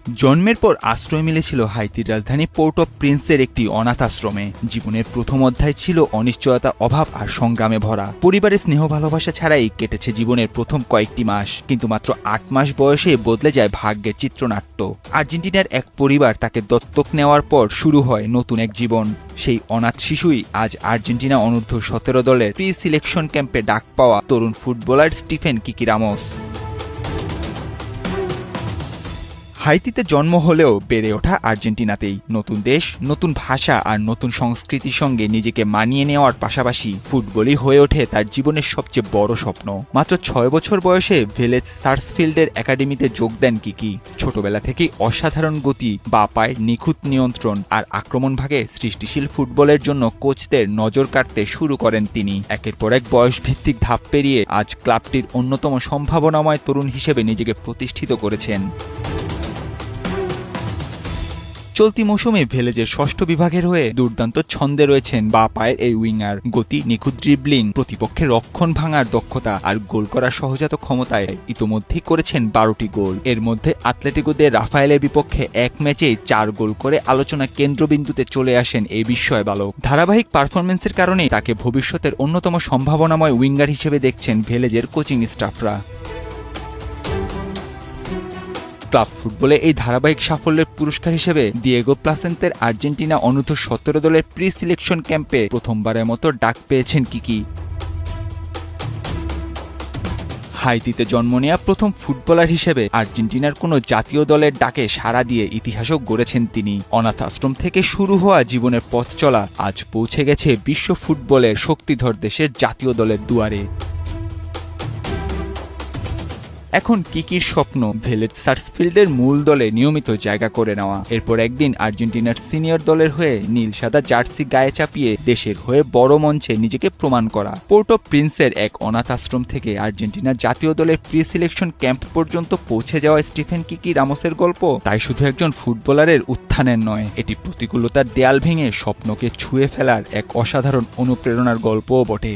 জন্মের পর আশ্রয় মিলেছিল হাইতির রাজধানী পোর্ট অফ প্রিন্সের একটি অনাথ আশ্রমে। জীবনের প্রথম অধ্যায় ছিল অনিশ্চয়তা, অভাব আর সংগ্রামে ভরা। পরিবারের স্নেহ ভালোবাসা ছাড়াই কেটেছে জীবনের প্রথম কয়েকটি মাস, কিন্তু মাত্র ৮ মাস বয়সে বদলে যায় ভাগ্যের চিত্রনাট্য। আর্জেন্টিনার এক পরিবার তাকে দত্তক নেওয়ার পর শুরু হয় নতুন এক জীবন। সেই অনাথ শিশুই আজ আর্জেন্টিনা অনূর্ধ্ব ১৭ দলের প্রি সিলেকশন ক্যাম্পে ডাক পাওয়া তরুণ ফুটবলার স্টিফেন কিকি রামোস। হাইতিতে জন্ম হলেও বেড়ে ওঠা আর্জেন্টিনাতেই। নতুন দেশ, নতুন ভাষা আর নতুন সংস্কৃতির সঙ্গে নিজেকে মানিয়ে নেওয়ার পাশাপাশি ফুটবলই হয়ে ওঠে তার জীবনের সবচেয়ে বড় স্বপ্ন। মাত্র ৬ বছর বয়সে ভিলেজ সার্চফিল্ডের একাডেমিতে যোগ দেন কিকি। ছোটবেলা থেকেই অসাধারণ গতি, বাঁ পায়ের নিখুঁত নিয়ন্ত্রণ আর আক্রমণ ভাগে সৃষ্টিশীল ফুটবলের জন্য কোচদের নজর কাড়তে শুরু করেন তিনি। একের পর এক বয়সভিত্তিক ধাপ পেরিয়ে আজ ক্লাবটির অন্যতম সম্ভাবনাময় তরুণ হিসেবে নিজেকে প্রতিষ্ঠিত করেছেন। চলতি মৌসুমে ভিলেজের ষষ্ঠ বিভাগের হয়ে দুর্দান্ত ছন্দে রয়েছেন বাঁ পায়ের এই উইঙ্গার। গতি, নিখুঁত ড্রিবলিং, প্রতিপক্ষের রক্ষণ ভাঙার দক্ষতা আর গোল করার সহজাত ক্ষমতায় ইতোমধ্যেই করেছেন ১২টি গোল। এর মধ্যে আতলেটিকোদের রাফায়েলের বিপক্ষে এক ম্যাচেই ৪ গোল করে আলোচনা কেন্দ্রবিন্দুতে চলে আসেন এই বিস্ময় বালক। ধারাবাহিক পারফরমেন্সের কারণেই তাকে ভবিষ্যতের অন্যতম সম্ভাবনাময় উইঙ্গার হিসেবে দেখছেন ভিলেজের কোচিং স্টাফরা। ক্লাব ফুটবলে এই ধারাবাহিক সাফল্যের পুরস্কার হিসেবে দিয়েগো প্লাসেন্তের আর্জেন্টিনা অনূর্ধ্ব ১৭ দলের প্রি সিলেকশন ক্যাম্পে প্রথমবারের মতো ডাক পেয়েছেন কিকি। হাইতিতে জন্ম নেওয়া প্রথম ফুটবলার হিসেবে আর্জেন্টিনার কোনো জাতীয় দলের ডাকে সাড়া দিয়ে ইতিহাসও গড়েছেন তিনি। অনাথ আশ্রম থেকে শুরু হওয়া জীবনের পথ চলা আজ পৌঁছে গেছে বিশ্ব ফুটবলের শক্তিধর দেশের জাতীয় দলের দুয়ারে। এখন কিকির স্বপ্ন ভিলেজ সার্চফিল্ডের মূল দলে নিয়মিত জায়গা করে নেওয়া। এরপর একদিন আর্জেন্টিনার সিনিয়র দলের হয়ে নীল সাদা জার্সি গায়ে চাপিয়ে দেশের হয়ে বড় মঞ্চে নিজেকে প্রমাণ করা। পোর্ট অফ প্রিন্সের এক অনাথ আশ্রম থেকে আর্জেন্টিনা জাতীয় দলের প্রি সিলেকশন ক্যাম্প পর্যন্ত পৌঁছে যাওয়া স্টিফেন কিকি রামোসের গল্প তাই শুধু একজন ফুটবলারের উত্থানের নয়, এটি প্রতিকূলতার দেয়াল ভেঙে স্বপ্নকে ছুঁয়ে ফেলার এক অসাধারণ অনুপ্রেরণার গল্পও বটে।